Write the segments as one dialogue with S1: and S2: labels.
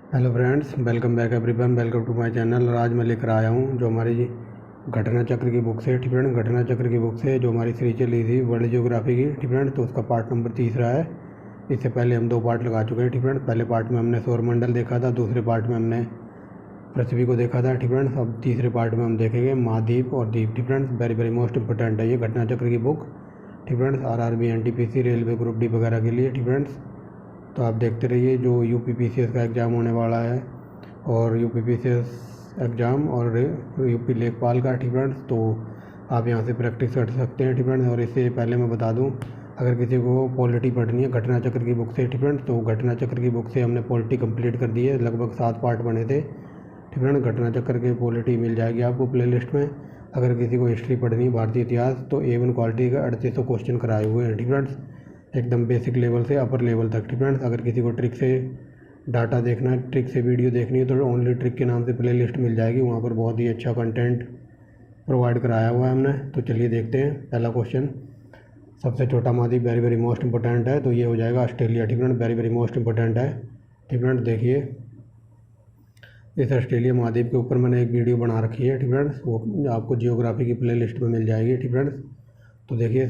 S1: Hello friends, welcome back everyone, welcome to my channel. और आज मैं लेकर आया हूँ जो हमारी घटना चक्र की बुक से, ठीक फ्रेंड। घटना चक्र की बुक से जो हमारी सीरीज चली थी वर्ल्ड ज्योग्राफी की, ठीक फ्रेंड, तो उसका पार्ट नंबर 3 है। इससे पहले हम 2 पार्ट लगा चुके हैं, ठीक फ्रेंड। पहले पार्ट में हमने सौरमंडल देखा था, दूसरे पार्ट में हमने पृथ्वी को देखा था, ठीक फ्रेंड्स। अब तीसरे पार्ट में हम देखेंगे महाद्वीप और द्वीप, ठीक friends. Very very most important है ये घटना चक्र की बुक, ठीक friends. RRB, NTPC, railway group D वगैरह के लिए, ठीक फ्रेंड्स। तो आप देखते रहिए जो यूपीपीसीएस का एग्ज़ाम होने वाला है, और यूपीपीसीएस एग्ज़ाम और यूपी लेखपाल का, ठीक फ्रेंड्स। तो आप यहाँ से प्रैक्टिस कर सकते हैं, ठीक फ्रेंड्स। और इससे पहले मैं बता दूँ, अगर किसी को पॉलिटी पढ़नी है घटना चक्र की बुक से, ठीक फ्रेंड्स, तो घटना चक्र की बुक से हमने पॉलिटी कंप्लीट कर दी है। लगभग 7 पार्ट बने थे, ठीक फ्रेंड। घटना चक्र की पॉलिटी मिल जाएगी आपको प्लेलिस्ट में। अगर किसी को हिस्ट्री पढ़नी है, भारतीय इतिहास, तो A1 क्वालिटी का 3800 क्वेश्चन कराए हुए हैं, ठीक फ्रेंड्स। एकदम बेसिक लेवल से अपर लेवल तक, ठीक फ्रेंड्स। अगर किसी को ट्रिक से डाटा देखना है, ट्रिक से वीडियो देखनी है, तो ओनली ट्रिक के नाम से प्लेलिस्ट मिल जाएगी। वहाँ पर बहुत ही अच्छा कंटेंट प्रोवाइड कराया हुआ है हमने। तो चलिए देखते हैं पहला क्वेश्चन। सबसे छोटा महाद्वीप वेरी वेरी मोस्ट इंपॉर्टेंट है, तो ये हो जाएगा ऑस्ट्रेलिया, ठीक friend. Very very most important है, ठीक फ्रेंड। देखिए, इस ऑस्ट्रेलिया महाद्वीप के ऊपर मैंने एक वीडियो बना रखी है, ठीक फ्रेंड्स। वो आपको जियोग्राफी की प्लेलिस्ट में मिल जाएगी, ठीक फ्रेंड्स। तो देखिए,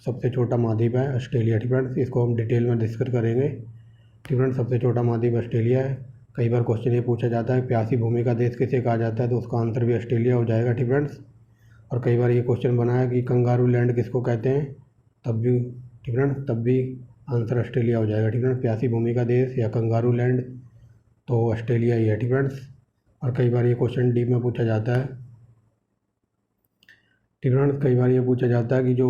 S1: सबसे छोटा महाद्वीप है ऑस्ट्रेलिया, ठीक फ्रेंड्स। इसको हम डिटेल में डिस्कस करेंगे, ठीक फ्रेंड्स। सबसे छोटा महाद्वीप ऑस्ट्रेलिया है। कई बार क्वेश्चन ये पूछा जाता है प्यासी भूमि का देश किसे कहा जाता है, तो उसका आंसर भी ऑस्ट्रेलिया हो जाएगा, ठीक फ्रेंड्स। और कई बार ये क्वेश्चन बना है कि कंगारू लैंड किसको कहते हैं, तब भी, ठीक फ्रेंड्स, तब भी आंसर ऑस्ट्रेलिया हो जाएगा, ठीक फ्रेंड्स। प्यासी भूमि का देश या कंगारू लैंड, तो ऑस्ट्रेलिया ही है, ठीक फ्रेंड्स। और कई बार ये क्वेश्चन डीप में पूछा जाता है, ठीक फ्रेंड्स। कई बार ये पूछा जाता है कि जो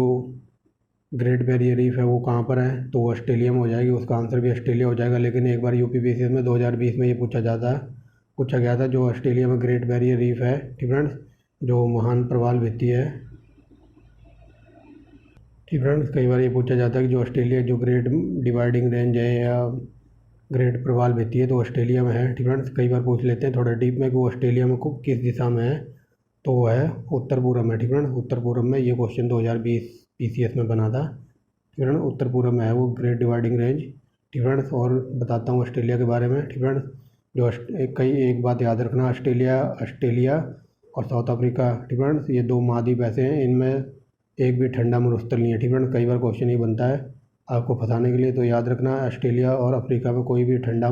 S1: ग्रेट बैरियर रीफ है वो कहाँ पर है, तो ऑस्ट्रेलिया में हो जाएगी, उसका आंसर भी ऑस्ट्रेलिया हो जाएगा। लेकिन एक बार यूपीपीसीएस में 2020 में ये पूछा गया था जो ऑस्ट्रेलिया में ग्रेट बैरियर रीफ है, ठीक फ्रेंड्स, जो महान प्रवाल भित्ति है, ठीक फ्रेंड्स। कई बार ये पूछा जाता है कि जो ऑस्ट्रेलिया जो ग्रेट डिवाइडिंग रेंज है या ग्रेट प्रवाल भित्ति है, तो ऑस्ट्रेलिया में है, ठीक फ्रेंड्स। कई बार पूछ लेते हैं थोड़ा डीप में कि वो ऑस्ट्रेलिया में किस दिशा में है, तो वो है उत्तर पूर्व में, ठीक फ्रेंड्स। उत्तर पूर्व में। ये क्वेश्चन 2020 पीसीएस में बना था, ठीक फ्रेंड्स। उत्तर पूर्व में है वो ग्रेट डिवाइडिंग रेंज, ठीक फ्रेंड्स। और बताता हूँ ऑस्ट्रेलिया के बारे में, ठीक फ्रेंड्स। जो एक बात याद रखना, ऑस्ट्रेलिया ऑस्ट्रेलिया और साउथ अफ्रीका, ठीक फ्रेंड्स, ये 2 महाद्वीप ऐसे हैं, इनमें एक भी ठंडा मरुस्थल नहीं है, ठीक फ्रेंड्स। कई बार क्वेश्चन ये बनता है आपको फंसाने के लिए, तो याद रखना ऑस्ट्रेलिया और अफ्रीका में कोई भी ठंडा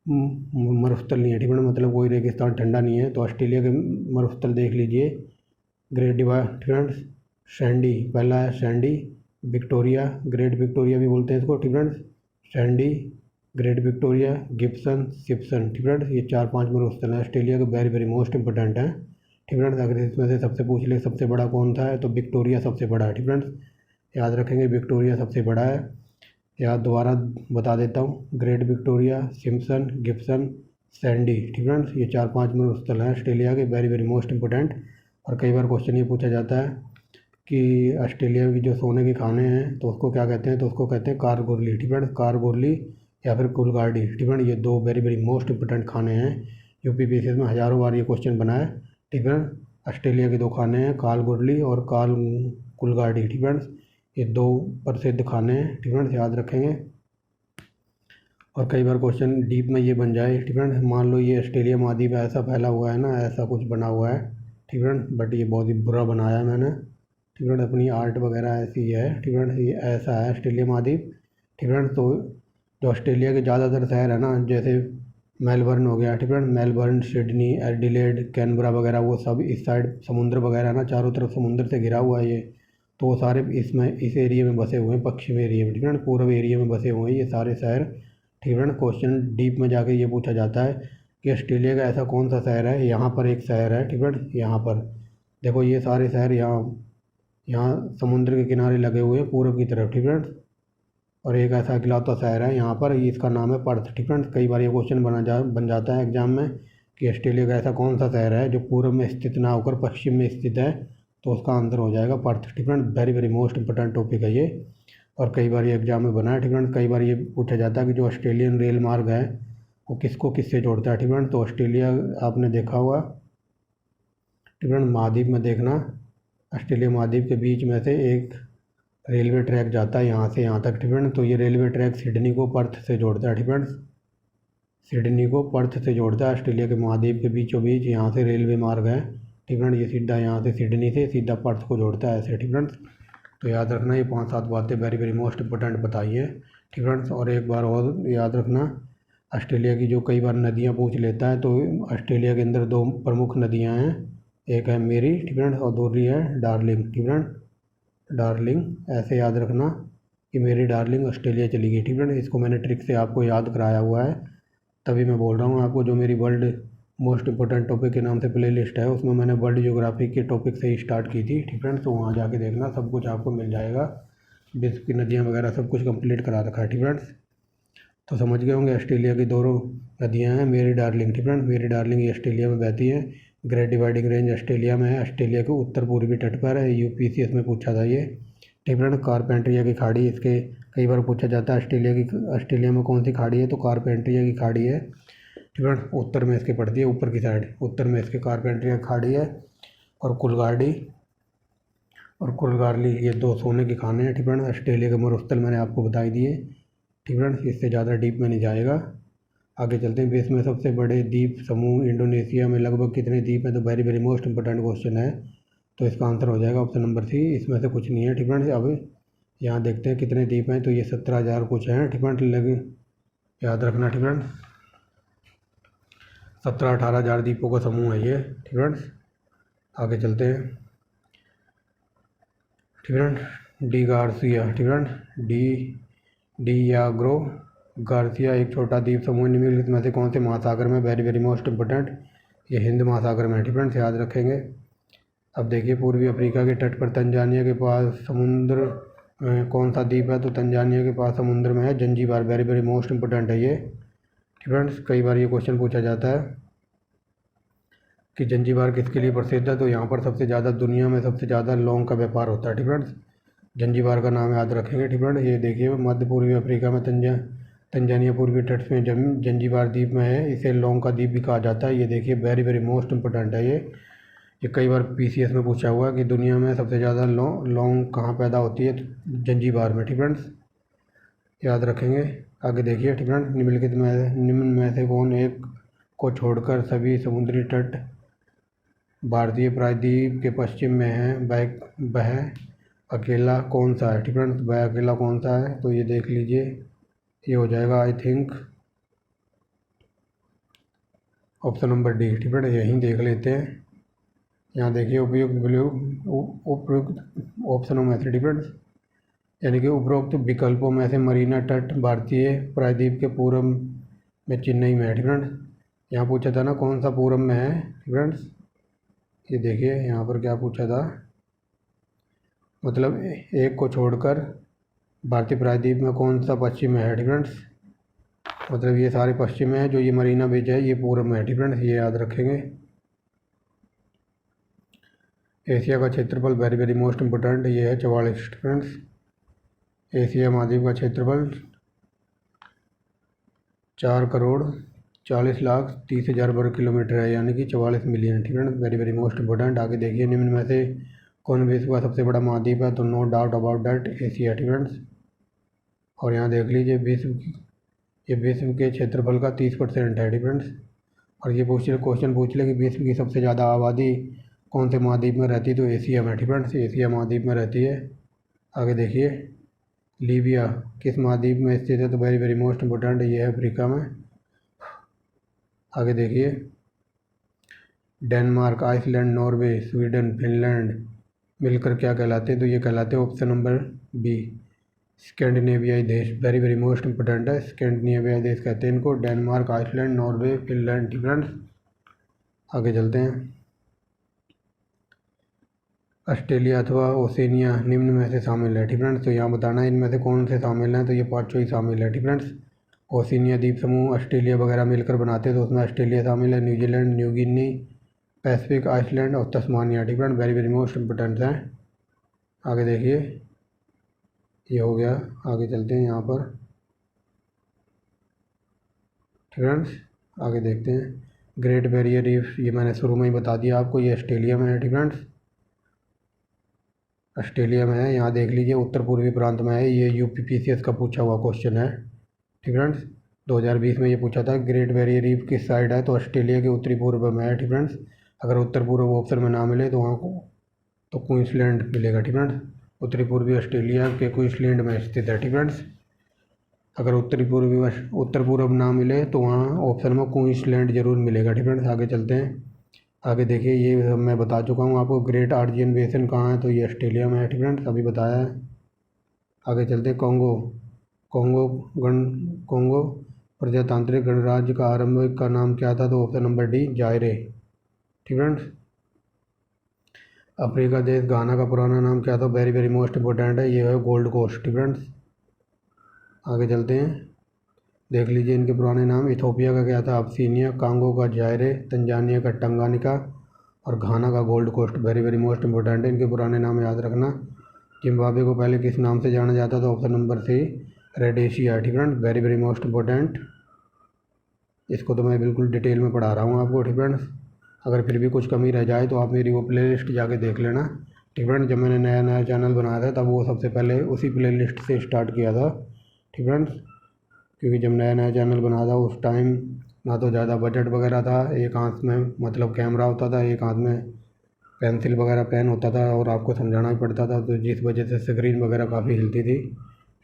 S1: मरुस्थल नहीं है, ठीक है। मतलब कोई रेगिस्तान ठंडा नहीं है। तो ऑस्ट्रेलिया के मरुस्थल देख लीजिए, ग्रेट डिवाइड, ठीक है। सैंडी पहला है, सैंडी। विक्टोरिया, ग्रेट विक्टोरिया भी बोलते हैं इसको, ठीक है। Sandy, great Victoria, Gibson, Simpson, ठीक है। ये 4-5 मरुस्थल हैं ऑस्ट्रेलिया के, वेरी वेरी मोस्ट इंपॉर्टेंट हैं, ठीक है। अगर इसमें से सबसे पूछ ले सबसे बड़ा कौन था है, तो विक्टोरिया सबसे बड़ा है, ठीक है। याद रखेंगे विक्टोरिया सबसे बड़ा है। या दोबारा बता देता हूँ, great Victoria, Simpson, Gibson, Sandy, ठीक है। ये 4-5 मरुस्थल हैं ऑस्ट्रेलिया के, वेरी वेरी मोस्ट इंपॉर्टेंट। और कई बार क्वेश्चन ये पूछा जाता है कि ऑस्ट्रेलिया की जो सोने के खाने हैं, तो उसको क्या कहते हैं, तो उसको कहते हैं कारगोरली, ठीक है। कारगोरली या फिर कुलगाड़ी, ठीक है। ये 2 वेरी वेरी मोस्ट इंपॉर्टेंट खाने हैं। यूपीपीसीएस में हज़ारों बार ये क्वेश्चन बना है, ठीक है। ऑस्ट्रेलिया के 2 खाने हैं, कालगोरली और कुलगाड़ी, ठीक है। ये 2 प्रसिद्ध खाने हैं, ठीक है, याद रखेंगे। और कई बार क्वेश्चन डीप में ये बन जाए, ठीक है। मान लो ये ऑस्ट्रेलिया महाद्वीप ऐसा फैला हुआ है ना, ऐसा कुछ बना हुआ है, ठीक है। बट ये बहुत ही बुरा बनाया है मैंने, ठीक है। अपनी आर्ट वगैरह ऐसी है, ठीक है। ये ऐसा है ऑस्ट्रेलिया महाद्वीप, ठीक है। तो जो ऑस्ट्रेलिया के ज़्यादातर शहर है ना, जैसे मेलबर्न हो गया, ठीक है, मेलबर्न, सिडनी, एडिलेड, कैनबरा वगैरह, वो सब इस साइड समुद्र वगैरह ना, चारों तरफ समुद्र से घिरा हुआ है ये। तो वो सारे इसमें इस एरिया में बसे हुए हैं, पश्चिम एरिया में, ठीक है। पूर्व एरिया में बसे हुए हैं ये सारे शहर, ठीक है। क्वेश्चन डीप में जाके ये पूछा जाता है कि ऑस्ट्रेलिया का ऐसा कौन सा शहर है, यहाँ पर एक शहर है, ठीक है। यहाँ पर देखो, ये सारे शहर यहाँ यहाँ समुद्र के किनारे लगे हुए हैं पूर्व की तरफ, ठीक है। और एक ऐसा इकलौता शहर है यहाँ पर, इसका नाम है पर्थ, ठीक है। कई बार ये क्वेश्चन बन जाता है एग्जाम में कि ऑस्ट्रेलिया का ऐसा कौन सा शहर है जो पूर्व में स्थित ना होकर पश्चिम में स्थित है, तो उसका आंसर हो जाएगा पर्थ, ठीक है। Very very most important topic है ये, और कई बार ये एग्जाम में बना है, ठीक है। कई बार ये पूछा जाता है कि जो ऑस्ट्रेलियन रेल मार्ग है वो किसको किससे जोड़ता है, ठीक है। तो ऑस्ट्रेलिया आपने देखा हुआ, ठीक है, महाद्वीप में देखना, ऑस्ट्रेलिया महाद्वीप के बीच में से एक रेलवे ट्रैक जाता है यहाँ से यहाँ तक, ठीक है। तो ये रेलवे ट्रैक सिडनी को पर्थ से जोड़ता है, ठीक है। सिडनी को पर्थ से जोड़ता है, ऑस्ट्रेलिया के महाद्वीप के बीचों बीच। यहाँ से रेलवे मार्ग है, ठीक फ्रेंड। ये सीधा यहाँ से सिडनी से सीधा पर्थ को जोड़ता है ऐसे, ठीक फ्रेंड्स। तो याद रखना, ये 5-7 बातें वेरी वेरी मोस्ट इंपॉर्टेंट बताई है, ठीक फ्रेंड्स। और एक बार और याद रखना, ऑस्ट्रेलिया की जो कई बार नदियाँ पूछ लेता है, तो ऑस्ट्रेलिया के अंदर 2 प्रमुख नदियाँ हैं, एक है मेरी, ठीक फ्रेंड्स, और दूसरी है डार्लिंग, ठीक फ्रेंड। डार्लिंग ऐसे याद रखना कि मेरी डार्लिंग ऑस्ट्रेलिया चली गई, ठीक फ्रेंड। इसको मैंने ट्रिक से आपको याद कराया हुआ है, तभी मैं बोल रहा हूँ आपको। जो मेरी वर्ल्ड मोस्ट इंपॉर्टेंट टॉपिक के नाम से प्ले लिस्ट है, उसमें मैंने वर्ल्ड ज्योग्राफी के टॉपिक से ही स्टार्ट की थी, ठीक फ्रेंड्स। तो वहाँ जाके देखना, सब कुछ आपको मिल जाएगा। विश्व की नदियाँ वगैरह सब कुछ कंप्लीट करा रखा है, ठीक फ्रेंड्स। तो समझ गए होंगे, ऑस्ट्रेलिया की 2 नदियाँ हैं, मेरी डार्लिंग, ठीक फ्रेंड। मेरी डार्लिंग ये ऑस्ट्रेलिया में बहती है। ग्रेट डिवाइडिंग रेंज ऑस्ट्रेलिया में है, ऑस्ट्रेलिया के उत्तर पूर्वी तट पर है। यूपीसीएस में पूछा था ये, ठीक फ्रेंड। कारपेंट्रिया की खाड़ी, इसके कई बार पूछा जाता है ऑस्ट्रेलिया में कौन सी खाड़ी है, तो कारपेंट्रिया की खाड़ी है, ठीक है। उत्तर में इसके पड़ती है, ऊपर की साइड उत्तर में इसके कारपेंट्रिया खाड़ी है। और कुलगार्ली ये 2 सोने के खाने हैं, ठीक है। ऑस्ट्रेलिया के मरुस्थल मैंने आपको बताई दिए, ठीक है। इससे ज़्यादा डीप में नहीं जाएगा। आगे चलते हैं। विश्व में सबसे बड़े द्वीप समूह इंडोनेशिया में लगभग कितने द्वीप हैं, तो very very most important question है। तो इसका आंसर हो जाएगा ऑप्शन नंबर सी, इसमें से कुछ नहीं है, ठीक है। अब यहाँ देखते हैं कितने द्वीप हैं, तो ये 17,000 कुछ हैं, ठीक है। लगे याद रखना, ठीक है। 17-18 हज़ार द्वीपों का समूह है ये, ठीक है। आगे चलते हैं, ठीक है। डी गार्सिया, ठीक है। डियाग्रो गार्सिया एक छोटा द्वीप समूह निम्नलिखित में से कौन से महासागर में, वेरी वेरी मोस्ट इंपॉर्टेंट, ये हिंद महासागर में है, ठीक है। याद रखेंगे। अब देखिए, पूर्वी अफ्रीका के तट पर तंजानिया के पास समुद्र कौन सा द्वीप है, तो तंजानिया के पास समुद्र में है Zanzibar, very very most important है ये, ठीक फ्रेंड्स। कई बार ये क्वेश्चन पूछा जाता है कि जंजीबार किसके लिए प्रसिद्ध है, तो यहाँ पर सबसे ज़्यादा दुनिया में सबसे ज़्यादा लौंग का व्यापार होता है, ठीक फ्रेंड्स। जंजीबार का नाम याद रखेंगे, ठीक फ्रेंड। ये देखिए, मध्य पूर्वी अफ्रीका में तंजानिया पूर्वी तट में जंजीबार द्वीप में है, इसे लौंग का द्वीप भी कहा जाता है। ये देखिए, वेरी वेरी मोस्ट इंपॉर्टेंट है ये कई बार पीसीएस में पूछा हुआ है कि दुनिया में सबसे ज़्यादा लौंग कहाँ पैदा होती है, तो जंजीबार में, ठीक फ्रेंड्स। याद रखेंगे। आगे देखिए, ठीक फ्रेंड। निम्न में से कौन एक को छोड़कर सभी समुद्री तट भारतीय प्रायद्वीप के पश्चिम में है, वह अकेला कौन सा है, ठीक फ्रेंड्स। वह अकेला कौन सा है, तो ये देख लीजिए, ये हो जाएगा I think option number D, ठीक फ्रेंड। यहीं देख लेते हैं। यहाँ देखिए, उपयुक्त ऑप्शनों में से, ठीक फ्रेंड्स, यानी कि उपरोक्त विकल्पों में से मरीना तट भारतीय प्रायद्वीप के पूर्व में चेन्नई में है, ठीक फ्रेंड्स। यहाँ पूछा था ना कौन सा पूर्व में है, ठीक फ्रेंड्स। ये देखिए यहाँ पर क्या पूछा था, मतलब एक को छोड़कर भारतीय प्रायद्वीप में कौन सा पश्चिम में है, ठीक फ्रेंड्स। मतलब ये सारे पश्चिम में है, जो ये मरीना बीच है ये पूर्व में है, ठीक फ्रेंड्स। ये याद रखेंगे। एशिया का क्षेत्रफल वेरी वेरी मोस्ट इंपॉर्टेंट, ये है 44, ठीक फ्रेंड्स। एशिया महाद्वीप का क्षेत्रफल 4,40,30,000 वर्ग किलोमीटर है, यानी कि 44 मिलियन, ठीक है। Very very most important. आगे देखिए, निम्न में से कौन विश्व का सबसे बड़ा महाद्वीप है, तो no doubt about that Asia, ठीक फ्रेंड्स। और यहाँ देख लीजिए, ये विश्व के क्षेत्रफल का 30% है, ठीक फ्रेंड्स। और ये क्वेश्चन पूछ ले कि विश्व की सबसे ज़्यादा आबादी कौन से महाद्वीप में रहती है, तो एशिया में, ठीक फ्रेंड्स। एशिया महाद्वीप में रहती है। आगे देखिए, लीबिया किस महाद्वीप में स्थित है, तो वेरी वेरी मोस्ट इंपॉर्टेंट, ये है अफ्रीका में। आगे देखिए, Denmark, Iceland, Norway, Sweden, Finland मिलकर क्या कहलाते हैं, तो ये कहलाते हैं ऑप्शन नंबर बी, स्कैंडिनेवियाई देश, वेरी वेरी मोस्ट इंपॉर्टेंट है। स्कैंडिनेवियाई देश कहते हैं इनको, डेनमार्क, आइसलैंड, नॉर्वे, फिनलैंड, ठीक फ्रेंड्स। आगे चलते हैं। ऑस्ट्रेलिया अथवा ओसेनिया निम्न में से शामिल है, ठीक फ्रेंड्स। तो यहाँ बताना है इनमें से कौन से शामिल हैं, तो ये पाँचों ही शामिल है, ठीक फ्रेंड्स। ओसेनिया द्वीप समूह ऑस्ट्रेलिया वगैरह मिलकर बनाते हैं, तो उसमें ऑस्ट्रेलिया शामिल है, New Zealand, new Guinea, Pacific island और तस्मानिया, ठीक friend. Very very most important हैं। आगे देखिए, ये हो गया। आगे चलते हैं यहाँ पर, ठीक फ्रेंड्स। आगे देखते हैं। ग्रेट बैरियर रीफ, ये मैंने शुरू में ही बता दिया आपको, ये ऑस्ट्रेलिया में है, ठीक फ्रेंड्स। ऑस्ट्रेलिया में है। यहाँ देख लीजिए, उत्तर पूर्वी प्रांत में है। ये यूपीपीसीएस का पूछा हुआ क्वेश्चन है, ठीक फ्रेंड्स। 2020 में ये पूछा था ग्रेट बैरियर रीफ किस साइड है, तो ऑस्ट्रेलिया के उत्तरी पूर्व में है। ठीक फ्रेंड्स, अगर उत्तर पूर्व ऑप्शन में ना मिले तो वहाँ को तो क्वींसलैंड मिलेगा। ठीक फ्रेंड्स, उत्तरी पूर्वी ऑस्ट्रेलिया के क्वींसलैंड में स्थित है। ठीक फ्रेंड्स, अगर उत्तर पूर्व ना मिले तो वहाँ ऑप्शन में क्वींसलैंड जरूर मिलेगा। ठीक फ्रेंड्स, आगे चलते हैं। आगे देखिए, ये मैं बता चुका हूँ आपको ग्रेट आर्जियन बेसिन कहाँ है, तो ये ऑस्ट्रेलिया में है। ठीक फ्रेंड्स, अभी बताया है। आगे चलते हैं। कॉन्गो प्रजातांत्रिक गणराज्य का आरंभ का नाम क्या था, तो ऑप्शन नंबर डी जायरे। ठीक फ्रेंड्स, अफ्रीका देश घाना का पुराना नाम क्या था, वेरी वेरी मोस्ट इंपॉर्टेंट है, ये है गोल्ड कोस्ट। ठीक फ्रेंड्स, आगे चलते हैं। देख लीजिए इनके पुराने नाम। इथोपिया का क्या था, अब्सीनिया, कांगो का जायरे, तंजानिया का टंगानिका और घाना का Gold Coast. Very very most important है, इनके पुराने नाम याद रखना। जिम्बाब्वे को पहले किस नाम से जाना जाता था, ऑप्शन नंबर सी रेडेशिया। ठीक friends, very very most important, इसको तो मैं बिल्कुल डिटेल में पढ़ा रहा हूँ आपको। ठीक फ्रेंड्स, अगर फिर भी कुछ कमी रह जाए तो आप मेरी वो प्लेलिस्ट जाके देख लेना। ठीक फ्रेंड्स, जब मैंने नया नया चैनल बनाया था तब वो सबसे पहले उसी प्लेलिस्ट से स्टार्ट किया था। ठीक फ्रेंड्स, क्योंकि जब नया नया चैनल बना था उस टाइम ना तो ज़्यादा बजट वगैरह था, एक हाथ में मतलब कैमरा होता था, एक हाथ में पेंसिल वगैरह पेन होता था और आपको समझाना भी पड़ता था, तो जिस वजह से स्क्रीन वगैरह काफ़ी हिलती थी।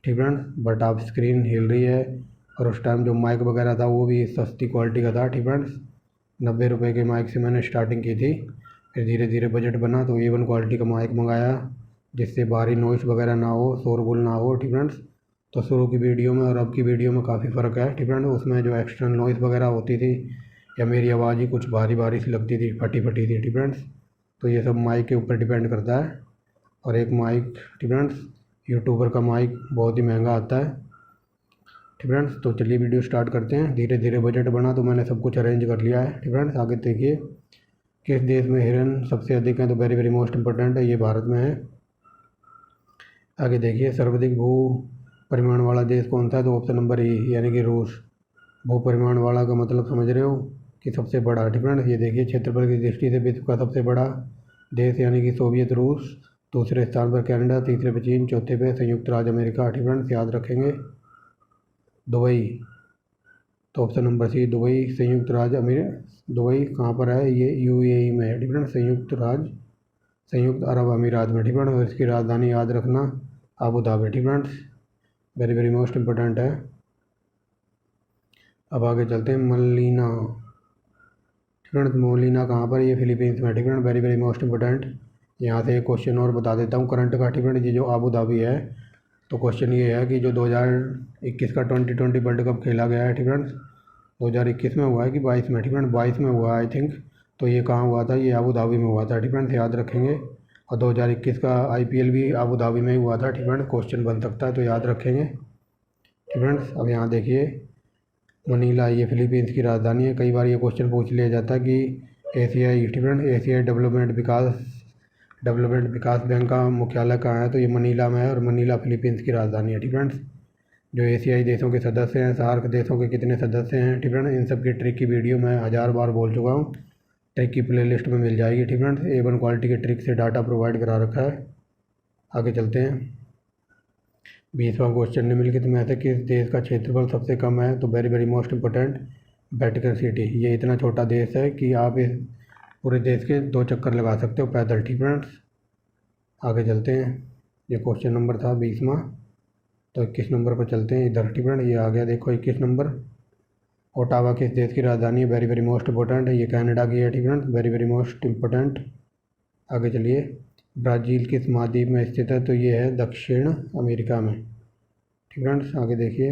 S1: ठीक फ्रेंड्स, बट अब स्क्रीन हिल रही है और उस टाइम जो माइक वगैरह था वो भी सस्ती क्वालिटी का था। ठीक फ्रेंड्स, 90 रुपये के माइक से मैंने स्टार्टिंग की थी, फिर धीरे धीरे बजट बना तो A1 क्वालिटी का माइक मंगाया जिससे बाहरी नॉइस वगैरह ना हो, शोरगुल ना हो। ठीक फ्रेंड्स, तो शुरू की वीडियो में और अब की वीडियो में काफ़ी फ़र्क है। ठीक फ्रेंड्स, उसमें जो एक्सटर्नल नॉइस वगैरह होती थी या मेरी आवाज़ ही कुछ भारी भारी सी लगती थी, फटी फटी थी। ठीक फ्रेंड्स, तो ये सब माइक के ऊपर डिपेंड करता है। और एक माइक, ठीक फ्रेंड्स, यूट्यूबर का माइक बहुत ही महंगा आता है। ठीक फ्रेंड्स, तो चलिए वीडियो स्टार्ट करते हैं। धीरे धीरे बजट बना तो मैंने सब कुछ अरेंज कर लिया है। ठीक फ्रेंड्स, आगे देखिए किस देश में हिरन सबसे अधिक हैं, तो वेरी वेरी मोस्ट इंपॉर्टेंट है, ये भारत में है। आगे देखिए सर्वाधिक भू परिमाण वाला देश कौन सा है, तो ऑप्शन नंबर ई यानी कि रूस। भू परिमाण वाला का मतलब समझ रहे हो कि सबसे बड़ा। ठीक फ्रेंड्स, ये देखिए क्षेत्रफल की दृष्टि से विश्व का सबसे बड़ा देश यानी कि सोवियत रूस, दूसरे स्थान पर कनाडा, तीसरे पे चीन, चौथे पे संयुक्त राज्य अमेरिका। ठीक फ्रेंड्स, याद रखेंगे। दुबई, तो ऑप्शन नंबर सी दुबई, संयुक्त राज्य अमेरिका। दुबई कहाँ पर है, ये UAE में है। ठीक फ्रेंड्स, संयुक्त अरब अमीरात में। ठीक फ्रेंड्स, और इसकी राजधानी याद रखना अबू धाबी। ठीक friends, very very most important है। अब आगे चलते हैं। मलिना, ठीक फ्रेंड्स, मोलिना कहाँ पर, ये फिलीपींस में। ठीक friends, very very most important. यहाँ से एक क्वेश्चन और बता देता हूँ करंट का। ठीक फ्रेंड्स, ये जो अबू धाबी है, तो क्वेश्चन ये है कि जो 2021 का 2020 वर्ल्ड कप खेला गया है, ठीक फ्रेंड्स, 2021 में हुआ है कि 22 में। ठीक फ्रेंड्स, 22 में हुआ आई थिंक। तो ये कहाँ हुआ था, ये अबू धाबी में हुआ था। ठीक फ्रेंड्स, याद रखेंगे। और 2021 का IPL भी अबू धाबी में ही हुआ था। ठीक फ्रेंड्स, क्वेश्चन बन सकता है तो याद रखेंगे। ठीक फ्रेंड्स, अब यहाँ देखिए मनीला, ये फिलीपींस की राजधानी है। कई बार ये क्वेश्चन पूछ लिया जाता है कि एशियाई, ठीक फ्रेंड्स, एशियाई डेवलपमेंट विकास बैंक का मुख्यालय कहाँ है, तो ये मनीला में है और मनीला फिलीपींस की राजधानी है। ठीक फ्रेंड्स, जो एशियाई देशों के सदस्य हैं, सार्क देशों के कितने सदस्य हैं, ठीक फ्रेंड्स, इन सब की ट्रिक की वीडियो मैं 1000 बार बोल चुका हूँ, ट्रिक की प्लेलिस्ट में मिल जाएगी। ठीक फ्रेंड्स, A1 क्वालिटी के ट्रिक से डाटा प्रोवाइड करा रखा है। आगे चलते हैं। 20वां क्वेश्चन, निम्नलिखित में से किस देश का क्षेत्रफल सबसे कम है, तो very very most important Vatican city. ये इतना छोटा देश है कि आप इस पूरे देश के 2 चक्कर लगा सकते हो पैदल। ठीक फ्रेंड्स, आगे चलते हैं। ये क्वेश्चन नंबर था 20वां, तो 21 नंबर पर चलते हैं इधर। ठीक फ्रेंड, ये आ गया देखो 21 नंबर। ओटावा किस देश की राजधानी है, वेरी वेरी मोस्ट इंपॉर्टेंट है, ये कनाडा की है। ठीक friend, very very most important. आगे चलिए। ब्राज़ील किस महाद्वीप में स्थित है, तो ये है दक्षिण अमेरिका में। ठीक फ्रेंड्स, आगे देखिए,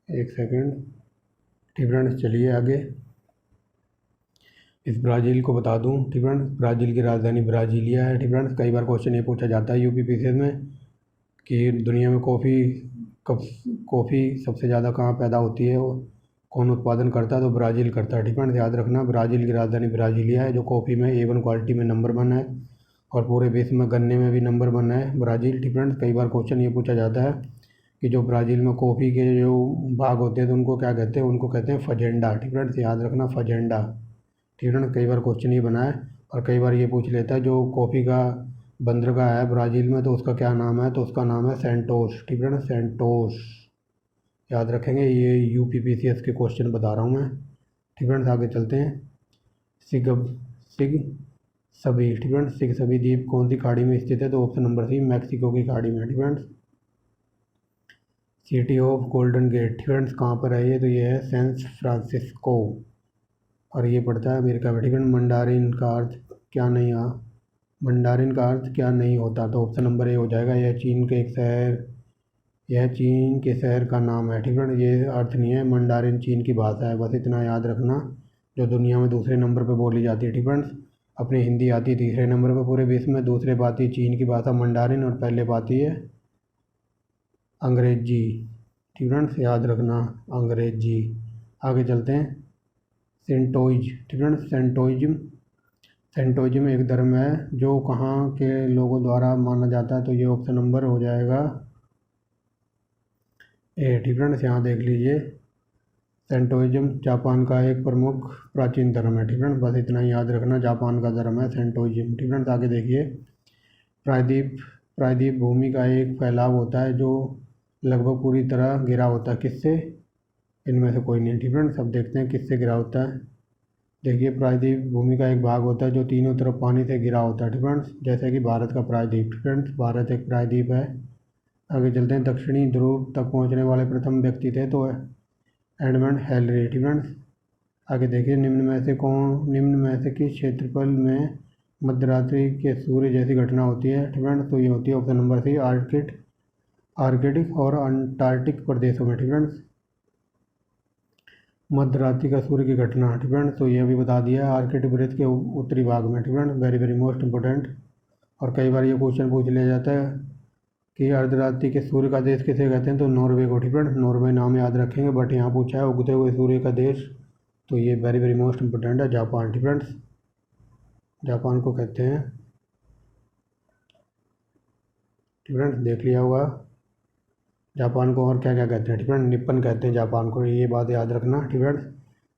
S1: एक सेकंड। ठीक फ्रेंड्स, चलिए आगे। इस ब्राज़ील को बता दूं। ठीक फ्रेंड्स, ब्राज़ील की राजधानी ब्राज़ीलिया है। ठीक फ्रेंड्स, कई बार क्वेश्चन ये पूछा जाता है UPPCS में कि दुनिया में कॉफ़ी सबसे ज़्यादा कहाँ पैदा होती है, कौन उत्पादन करता है, तो ब्राज़ील करता है। ठीक फ्रेंड्स, याद रखना ब्राज़ील की राजधानी ब्राज़ीलिया है, जो कॉफ़ी में A1 क्वालिटी में नंबर 1 है और पूरे विश्व में गन्ने में भी नंबर 1 है ब्राज़ील। ठीक फ्रेंड्स, कई बार क्वेश्चन ये पूछा जाता है कि जो ब्राज़ील में कॉफ़ी के जो बाग होते हैं तो उनको क्या कहते हैं, उनको कहते हैं फजेंडा। ठीक फ्रेंड्स, याद रखना फजेंडा। ठीक फ्रेंड्स, कई बार क्वेश्चन ये बना है और कई बार ये पूछ लेता है जो कॉफ़ी का बंदरगाह है ब्राज़ील में तो उसका क्या नाम है, तो उसका नाम है सेंटोस। ठीक फ्रेंड्स, सेंटोस, याद रखेंगे, ये यूपीपीसीएस के क्वेश्चन बता रहा हूँ मैं। ठीक फ्रेंड्स, आगे चलते हैं। सिग सभी, ठीक फ्रेंड्स, सिग सभी द्वीप कौन सी खाड़ी में स्थित है? तो ऑप्शन नंबर सी, मैक्सिको की खाड़ी में। ठीक friends, city of Golden Gate, ठीक फ्रेंड्स, कहाँ पर है ये? तो ये है सैन फ्रांसिस्को और ये पड़ता है अमेरिका में। ठीक है, मंडारिन का अर्थ क्या नहीं आ मंडारिन का अर्थ क्या नहीं होता? तो ऑप्शन नंबर ए हो जाएगा, यह चीन के शहर का नाम है। ठीक है, ये अर्थ नहीं है, मंडारिन चीन की भाषा है, बस इतना याद रखना, जो दुनिया में दूसरे नंबर पर बोली जाती है। ठीक फ्रेंड्स, अपनी हिंदी आती है तीसरे नंबर पर पूरे विश्व में, दूसरे पे आती है चीन की भाषा मंडारिन और पहले पे आती है अंग्रेजी। ठीक फ्रेंड्स, याद रखना अंग्रेजी। आगे चलते हैं। सेंटोइज, ठीक फ्रेंड्स, सेंटोइज्म एक धर्म है जो कहाँ के लोगों द्वारा माना जाता है? तो ये ऑप्शन नंबर हो जाएगा ए। ठीक फ्रेंड्स, यहाँ देख लीजिए, सेंटोइज्म जापान का एक प्रमुख प्राचीन धर्म है। ठीक फ्रेंड्स, बस इतना ही याद रखना, जापान का धर्म है सेंटोइज्म। ठीक फ्रेंड्स, आगे देखिए। प्रायद्वीप भूमि का एक फैलाव होता है जो लगभग पूरी तरह घिरा होता है, किससे? इनमें से कोई नहीं। ठीक फ्रेंड्स, अब देखते हैं किससे घिरा होता है। देखिए, प्रायद्वीप भूमि का एक भाग होता है जो तीनों तरफ पानी से घिरा होता है। ठीक फ्रेंड्स, जैसे कि भारत का प्रायद्वीप। फ्रेंड्स, भारत एक प्रायद्वीप है। आगे चलते हैं। दक्षिणी ध्रुव तक पहुंचने वाले प्रथम व्यक्ति थे तो एडमंड हिलरी। ठीक फ्रेंड्स, आगे देखिए, निम्न में से किस क्षेत्रफल में मध्यरात्रि के सूर्य जैसी घटना होती है? ठीक फ्रेंड्स, तो ये होती है ऑप्शन नंबर सी, आर्कटिक और अंटार्कटिक प्रदेशों में। ठीक फ्रेंड्स, मध्यरात्रि का सूर्य की घटना। ठीक फ्रेंड्स, तो ये भी बता दिया है, आर्कटिक वृत्त के उत्तरी भाग में। ठीक friends, very very most important. और कई बार ये क्वेश्चन पूछ लिया जाता है कि अर्धरात्रि के सूर्य का देश किसे कहते हैं? तो नॉर्वे को। ठीक फ्रेंड्स, नॉर्वे नाम याद रखेंगे, बट यहाँ पूछा है उगते हुए सूर्य का देश, तो ये वेरी वेरी मोस्ट इंपॉर्टेंट है, जापान। ठीक फ्रेंड्स, जापान को कहते हैं। ठीक फ्रेंड्स, देख लिया होगा जापान को और क्या क्या कहते हैं। ठीक फ्रेंड्स, निप्पन कहते हैं जापान को, ये बात याद रखना। ठीक फ्रेंड्स,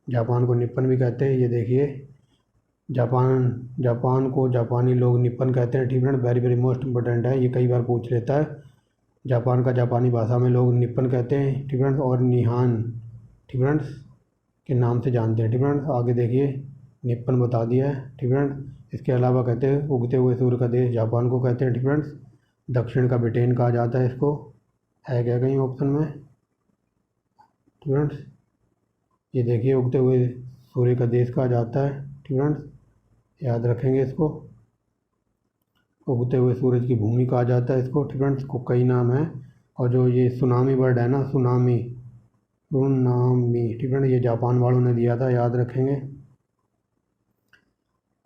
S1: जापान को निप्पन भी कहते हैं। ये देखिए, जापान को जापानी लोग निप्पन कहते हैं। ठीक friends, very very most important है, ये कई बार पूछ लेता है। जापान का जापानी भाषा में लोग निप्पन कहते हैं। ठीक फ्रेंड्स, और निहान, ठीक फ्रेंड्स, के नाम से जानते हैं। ठीक फ्रेंड्स, आगे देखिए, निप्पन बता दिया है। ठीक फ्रेंड्स, इसके अलावा कहते हैं उगते हुए सूर्य का देश, जापान को कहते हैं। ठीक फ्रेंड्स, दक्षिण का ब्रिटेन कहा जाता है इसको, है क्या कहीं ऑप्शन में? ठीक फ्रेंड्स, ये देखिए, उगते हुए सूर्य का देश कहा जाता है। ठीक फ्रेंड्स, याद रखेंगे इसको। उगते हुए सूरज की भूमि कहा जाता है इसको। ठीक फ्रेंड्स, को कई नाम है। और जो ये सुनामी वर्ड है ना, सुनामी, ठीक फ्रेंड्स, ये जापान वालों ने दिया था, याद रखेंगे।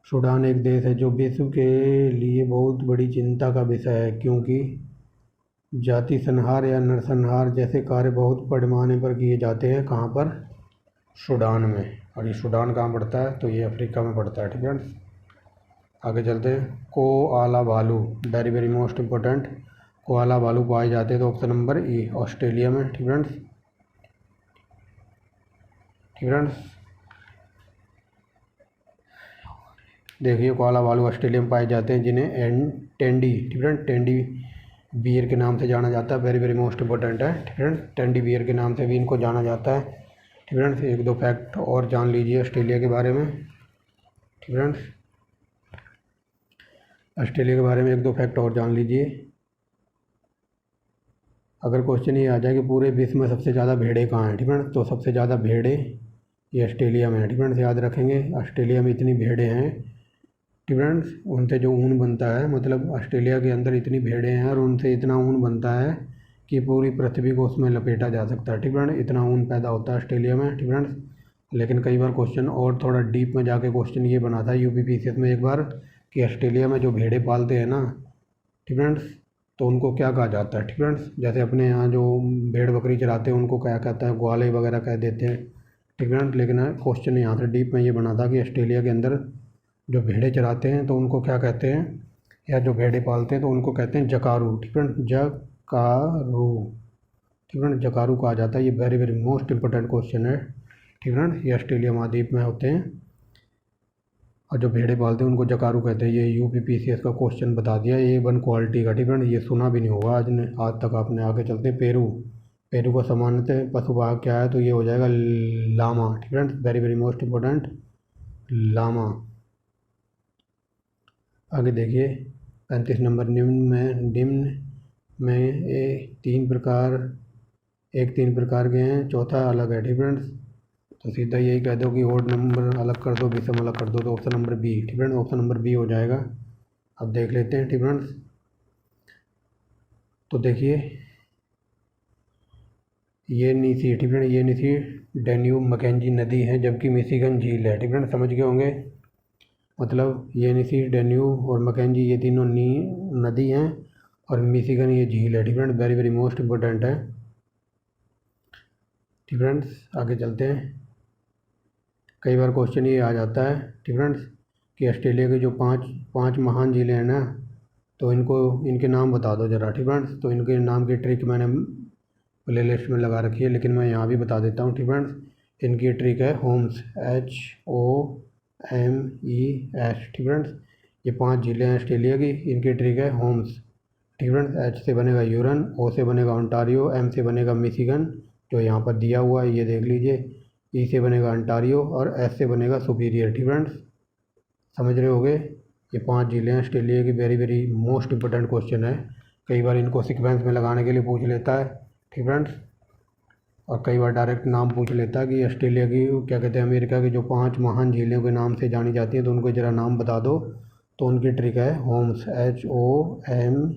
S1: सूडान एक देश है जो विश्व के लिए बहुत बड़ी चिंता का विषय है, क्योंकि जाति संहार या नरसंहार जैसे कार्य बहुत पैमाने पर किए जाते हैं। कहाँ पर? सूडान में। और ये सूडान कहाँ पड़ता है? तो ये अफ्रीका में पड़ता है। ठीक फ्रेंड्स, आगे चलते हैं। कोआला भालू, very very most important, koala भालू पाए जाते हैं, तो ऑप्शन नंबर ई, ऑस्ट्रेलिया में। ठीक फ्रेंड्स, देखिए, कोआला भालू ऑस्ट्रेलिया में पाए जाते हैं, जिन्हें टेंडी, ठीक फ्रेंड्स, टेंडी बियर के नाम से जाना जाता है, वेरी वेरी मोस्ट इंपॉर्टेंट है। ठीक फ्रेंड्स, टेंडी बियर के नाम से भी इनको जाना जाता है। ठीक फ्रेंड्स, एक दो फैक्ट और जान लीजिए ऑस्ट्रेलिया के बारे में। ठीक फ्रेंड्स, ऑस्ट्रेलिया के बारे में एक दो फैक्ट और जान लीजिए। अगर क्वेश्चन ये आ जाए कि पूरे विश्व में सबसे ज़्यादा भेड़ें कहाँ हैं? ठीक फ्रेंड्स, तो सबसे ज़्यादा भेड़ें ये ऑस्ट्रेलिया में है। ठीक फ्रेंड्स, याद रखेंगे, ऑस्ट्रेलिया में इतनी भेड़ें हैं। ठीक फ्रेंड्स, उनसे जो ऊन बनता है, मतलब ऑस्ट्रेलिया के अंदर इतनी भेड़ें हैं और उनसे इतना ऊन बनता है कि पूरी पृथ्वी को उसमें लपेटा जा सकता है। ठीक फ्रेंड्स, इतना ऊन पैदा होता है ऑस्ट्रेलिया में। ठीक फ्रेंड्स, लेकिन कई बार क्वेश्चन और थोड़ा डीप में जाके क्वेश्चन ये बना था यूपीपीसीएस में एक बार, कि ऑस्ट्रेलिया में जो भेड़ें पालते हैं ना, ठीक फ्रेंड्स, तो उनको क्या कहा जाता है? ठीक फ्रेंड्स, जैसे अपने यहाँ जो भेड़ बकरी चराते हैं उनको क्या कहता है? ग्वाले वगैरह कह देते हैं। ठीक फ्रेंड्स, लेकिन क्वेश्चन यहाँ से डीप में ये बना था कि ऑस्ट्रेलिया के अंदर जो भेड़ें चराते हैं तो उनको क्या कहते हैं, या जो भेड़ें पालते हैं तो उनको कहते हैं जकारू। ठीक फ्रेंड्स, जकारू, ठीक फ्रेंड्स, जकारू कहा जाता है। ये very very most important question है। ठीक फ्रेंड्स, ये ऑस्ट्रेलिया महाद्वीप में होते हैं और जो भेड़ें पालते हैं उनको जकारू कहते हैं। ये यूपीपीसीएस का क्वेश्चन बता दिया, ये वन क्वालिटी का। ठीक फ्रेंड्स, ये सुना भी नहीं होगा आज तक आपने। आगे चलते हैं, पेरू, पेरू का सामान्यतः पशुवाहक क्या है, तो ये हो जाएगा लामा। ठीक है, वेरी वेरी मोस्ट इम्पोर्टेंट, लामा। आगे देखिए 35 नंबर, निम्न में तीन प्रकार के हैं, चौथा अलग है। ठीक है, तो सीधा यही कह दो कि ओड नंबर अलग कर दो, विषम अलग कर दो, तो ऑप्शन नंबर बी। ठीक है, ऑप्शन नंबर बी हो जाएगा। अब देख लेते हैं। ठीक है, तो देखिए ये नीसी, ठीक है, ये नीसी डेन्यूब मैकेंजी नदी है, जबकि मिशिगन झील है। ठीक है, समझ गए होंगे, मतलब ये नीसी डेन्यूब और मैकेंजी ये तीनों नदी हैं और मिशिगन ये झील है। ठीक है, वेरी वेरी मोस्ट इम्पोर्टेंट है। ठीक फ्रेंड्स, आगे चलते हैं। कई बार क्वेश्चन ये आ जाता है, ठीक फ्रेंड्स, कि ऑस्ट्रेलिया के जो पाँच महान झीलें हैं ना, तो इनके नाम बता दो ज़रा। ठीक फ्रेंड्स, तो इनके नाम की ट्रिक मैंने प्ले लिस्ट में लगा रखी है, लेकिन मैं यहाँ भी बता देता हूँ। ठीक फ्रेंड्स, इनकी ट्रिक है होम्स, HOMES। ठीक फ्रेंड्स, ये 5 झीलें हैं ऑस्ट्रेलिया की, इनकी ट्रिक है होम्स। ठीक फ्रेंड्स, H से बनेगा यूरन, O से बनेगा ओंटारियो, M से बनेगा मिशिगन, जो यहाँ पर दिया हुआ है ये देख लीजिए, E से बनेगा अंटारियो और S से बनेगा सुपीरियर। ठीक फ्रेंड्स, समझ रहे होगे, ये 5 झीलें हैं ऑस्ट्रेलिया की, very very most important question है। कई बार इनको सीक्वेंस में लगाने के लिए पूछ लेता है। ठीक फ्रेंड्स, और कई बार डायरेक्ट नाम पूछ लेता है कि ऑस्ट्रेलिया की, क्या कहते हैं, अमेरिका की जो 5 महान झीलों के नाम से जानी जाती हैं, तो उनको ज़रा नाम बता दो। तो उनकी ट्रिक है होम्स, HOMES।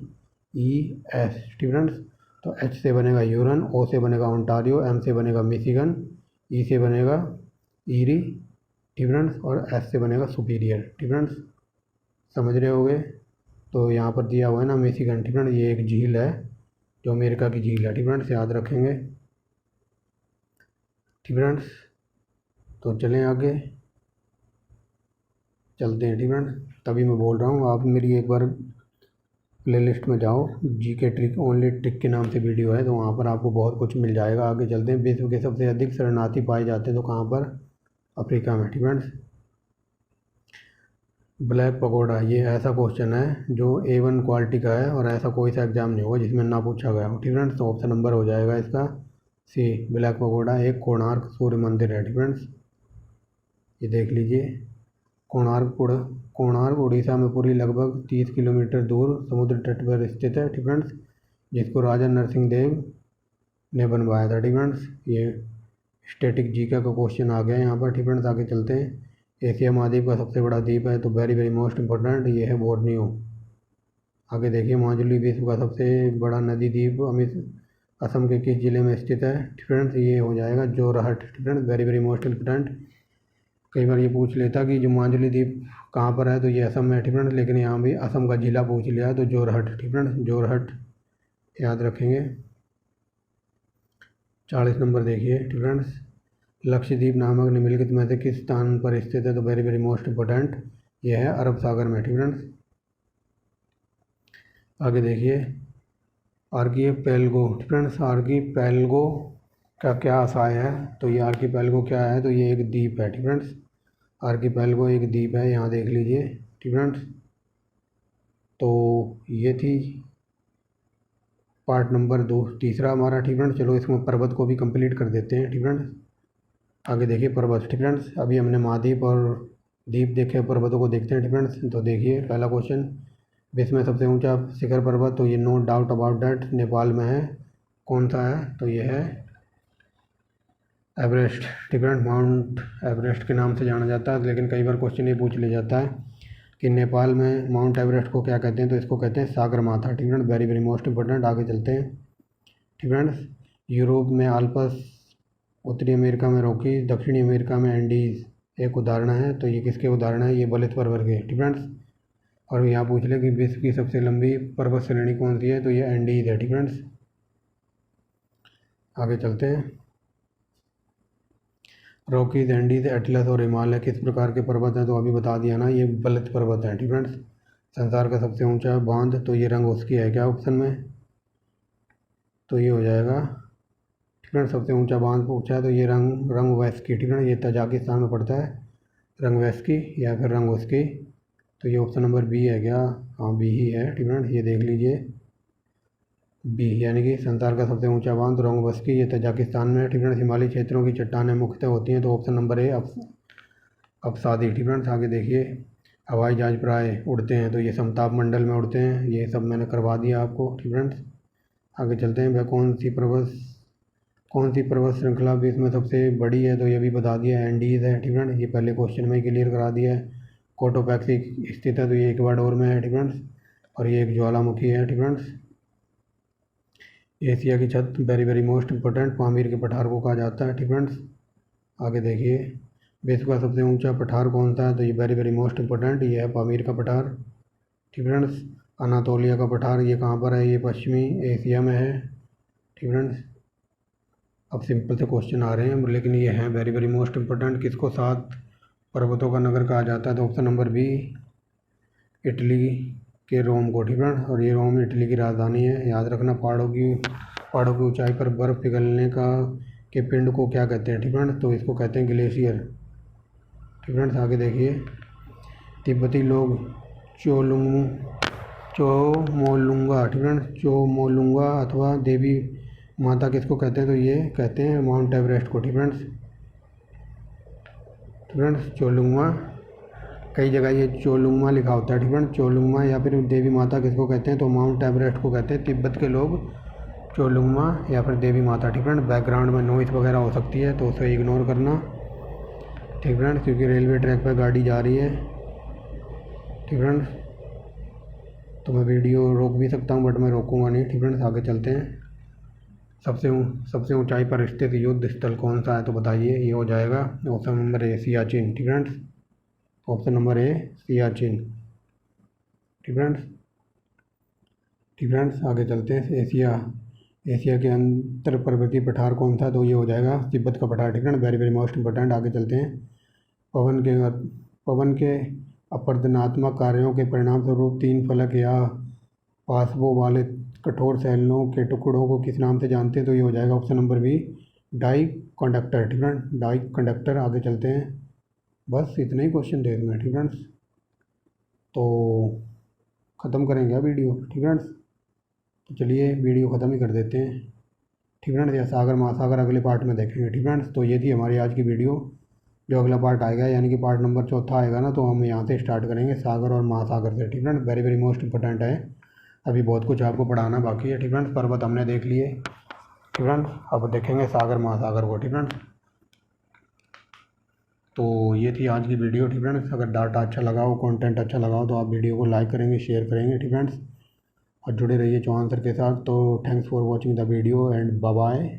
S1: ठीक फ्रेंड्स, तो H से बनेगा यूरन, O से बनेगा ओंटारियो, M से बनेगा मिशिगन, E से बनेगा ईरी। ठीक फ्रेंड्स, और S से बनेगा सुपीरियर। ठीक फ्रेंड्स, समझ रहे होगे, तो यहाँ पर दिया हुआ है ना मिशिगन। ठीक फ्रेंड्स, ये एक झील है जो अमेरिका की झील है। ठीक फ्रेंड्स, याद रखेंगे। ठीक फ्रेंड्स, तो चलें आगे चलते हैं। ठीक फ्रेंड्स, तभी मैं बोल रहा हूँ, आप मेरी एक बार प्ले लिस्ट में जाओ, GK ट्रिक ओनली ट्रिक के नाम से वीडियो है, तो वहाँ पर आपको बहुत कुछ मिल जाएगा। आगे चलते हैं। विश्व के सबसे अधिक शरणार्थी पाए जाते हैं, तो कहाँ पर, अफ्रीका में। ठीक फ्रेंड्स, ब्लैक पगोडा, ये ऐसा क्वेश्चन है जो A1 क्वालिटी का है, और ऐसा कोई सा एग्जाम नहीं होगा जिसमें ना पूछा गया हो। ठीक फ्रेंड्स, तो ऑप्शन नंबर हो जाएगा इसका C, ब्लैक पगोडा एक कोणार्क सूर्य मंदिर है। ठीक फ्रेंड्स, ये देख लीजिए, कोणार्क उड़ीसा में पूरी लगभग 30 किलोमीटर दूर समुद्र तट पर स्थित है। ठीक फ्रेंड्स, जिसको राजा नरसिंह देव ने बनवाया था। ठीक फ्रेंड्स, ये स्टैटिक जीके का क्वेश्चन आ गया यहाँ पर। ठीक फ्रेंड्स, आगे चलते हैं। एशिया महाद्वीप का सबसे बड़ा द्वीप है, तो वेरी वेरी मोस्ट इम्पोर्टेंट, ये है बोर्नियो। आगे देखिए, माजुली विश्व का सबसे बड़ा नदी द्वीप असम के किस जिले में स्थित है। ठीक फ्रेंड्स, ये हो जाएगा जोरहट। ठीक friends, very very most important. कई बार ये पूछ लेता कि जो माजुली द्वीप कहाँ पर है, तो ये असम में है। ठीक फ्रेंड्स, लेकिन यहाँ भी असम का जिला पूछ लिया है, तो जोरहट। ठीक फ्रेंड्स, जोरहट याद रखेंगे। 40 नंबर देखिए। ठीक फ्रेंड्स, लक्षद्वीप नामक निम्नलिखित में से किस स्थान पर स्थित है, तो वेरी वेरी मोस्ट इम्पोर्टेंट, ये है अरब सागर में। ठीक फ्रेंड्स, आगे देखिए, आर्कीपेलगो। ठीक फ्रेंड्स, आर्कीपेलगो का क्या आशय है, तो ये आर्कीपेलगो क्या है, तो ये एक द्वीप है। ठीक फ्रेंड्स, आर्कीपेलगो एक द्वीप है, यहाँ देख लीजिए। ठीक फ्रेंड्स, तो ये थी पार्ट नंबर 2, तीसरा हमारा। ठीक फ्रेंड्स, चलो इसमें पर्वत को भी कंप्लीट कर देते हैं। ठीक फ्रेंड्स, आगे देखिए पर्वत। ठीक फ्रेंड्स, अभी हमने महाद्वीप और द्वीप देखे, पर्वतों को देखते हैं। ठीक फ्रेंड्स, तो देखिए पहला क्वेश्चन, विश्व में सबसे ऊंचा शिखर पर्वत, तो ये no doubt about that Nepal में है। कौन सा है, तो ये है एवरेस्ट। ठीक फ्रेंड्स, माउंट एवरेस्ट के नाम से जाना जाता है, लेकिन कई बार क्वेश्चन ये पूछ लिया जाता है कि नेपाल में माउंट एवरेस्ट को क्या कहते हैं, तो इसको कहते हैं सागरमाथा। ठीक friends, very very most important. आगे चलते हैं। ठीक फ्रेंड्स, यूरोप में आल्प्स, उत्तरी अमेरिका में रॉकी, दक्षिणी अमेरिका में एंडीज एक उदाहरण है, तो ये किसके उदाहरण है, ये बलित पर्वत के। ठीक फ्रेंड्स, और यहाँ पूछ ले कि विश्व की सबसे लंबी पर्वत श्रेणी कौन सी है, तो ये एंडीज है। ठीक फ्रेंड्स, आगे चलते हैं। रॉकीज, एंडीज, एटलस और हिमालय किस प्रकार के पर्वत हैं, तो अभी बता दिया ना, ये बलित पर्वत हैं। ठीक फ्रेंड्स, संसार का सबसे ऊंचा बांध, तो ये रंग उसकी है क्या ऑप्शन में, तो ये हो जाएगा। ठीक है, सबसे ऊंचा बांध पूछा है, तो ये रंगवस्की। ठीक है, ये तजाकिस्तान में पड़ता है, रंगवस्की या फिर रंगोस्की, तो ये ऑप्शन नंबर बी है क्या, हाँ बी ही है। ठीक है, ये देख लीजिए। बी यानी कि संसार का सबसे ऊंचा बांध रोंगबस्की, ये तजाकिस्तान में है। ठीक है, हिमालयी क्षेत्रों की चट्टानें मुख्यतः होती हैं, तो ऑप्शन नंबर ए अफसादी। ठीक है, आगे देखिए, हवाई जहाज प्राय उड़ते हैं, तो ये समताप मंडल में उड़ते हैं, ये सब मैंने करवा दिया आपको। ठीक है, आगे चलते हैं। वह कौन सी पर्वत श्रृंखला विश्व में सबसे बड़ी है, तो ये भी बता दिया, एंडीज़ है। ठीक है, ये पहले क्वेश्चन में ही क्लियर करा दिया है। कोटोपैक्सी स्थित है, तो ये इक्वाडोर में है। ठीक है, और ये एक ज्वालामुखी है। ठीक है, एशिया की छत very very most important, Pamir के पठार को कहा जाता है। ठीक है, आगे देखिए, विश्व का सबसे ऊंचा पठार कौन सा है, तो ये वेरी वेरी मोस्ट इम्पोर्टेंट, ये है पामीर का पठार। ठीक है, अनातोलिया का पठार ये कहाँ पर है, ये पश्चिमी एशिया में है। ठीक है, अब सिंपल से क्वेश्चन आ रहे हैं, लेकिन ये हैं वेरी वेरी मोस्ट इम्पोर्टेंट। किसको 7 पर्वतों का नगर कहा जाता है, तो ऑप्शन नंबर बी इटली के रोम को। ठीक है, और ये रोम इटली की राजधानी है। याद रखना, पहाड़ों की ऊंचाई पर बर्फ़ पिघलने के पिंड को क्या कहते हैं। ठीक है, तो इसको कहते हैं ग्लेशियर। ठीक है, आगे देखिए, तिब्बती लोग चोमोलुंगा, ठीक है, चोमोलुंगा अथवा देवी माता किसको कहते हैं, तो ये कहते हैं माउंट एवरेस्ट को। ठीक है, चोलुंगा, कई जगह ये चोलुंगमा लिखा होता है। ठीक है, चोलुंगमा या फिर देवी माता किसको कहते हैं, तो माउंट एवरेस्ट को कहते हैं। तिब्बत के लोग चोलुंगमा या फिर देवी माता। ठीक है, बैकग्राउंड में नॉइस वगैरह हो सकती है, तो उसे इग्नोर करना। ठीक है, क्योंकि रेलवे ट्रैक पर गाड़ी जा रही है। ठीक है, तो मैं वीडियो रोक भी सकता हूँ, बट मैं रोकूँगा नहीं। ठीक है, आगे चलते हैं। सबसे ऊंचाई पर स्थित युद्ध स्थल कौन सा है, तो बताइए। ये हो जाएगा ऑप्शन नंबर ए सियाचिन। ठीक है, ऑप्शन नंबर ए सियाचिन। ठीक है, आगे चलते हैं। एशिया के अंतर पर्वतीय पठार कौन सा, तो ये हो जाएगा तिब्बत का पठार। ठीक है, वेरी वेरी मोस्ट इंपॉर्टेंट। आगे चलते हैं। पवन के अपरदनात्मक कार्यों के परिणाम स्वरूप 3 फलक या पार्श्वों वाले कठोर सैलों के टुकड़ों को किस नाम से जानते हैं, तो ये हो जाएगा option number B die conductor. ठीक है, डाई कंडक्टर। आगे चलते हैं। बस इतना ही क्वेश्चन थे इसमें। ठीक है, तो ख़त्म करेंगे वीडियो। ठीक है, तो चलिए वीडियो ख़त्म ही कर देते हैं। ठीक है, या सागर महासागर अगले पार्ट में देखेंगे। ठीक है, तो ये थी हमारी आज की वीडियो। जो अगला पार्ट आएगा, यानी कि पार्ट नंबर 4 आएगा ना, तो हम यहाँ से स्टार्ट करेंगे, सागर और महासागर से। ठीक है, वेरी वेरी मोस्ट इंपॉर्टेंट है। अभी बहुत कुछ आपको पढ़ाना बाकी है। ठीक है, पर्वत हमने देख लिए। ठीक है, अब देखेंगे सागर महासागर को। ठीक है, तो ये थी आज की वीडियो। ठीक है, अगर डाटा अच्छा लगा हो, कंटेंट अच्छा लगा हो, तो आप वीडियो को लाइक करेंगे, शेयर करेंगे। ठीक है, और जुड़े रहिए चौहान सर के साथ। तो thanks for watching the video and bye bye.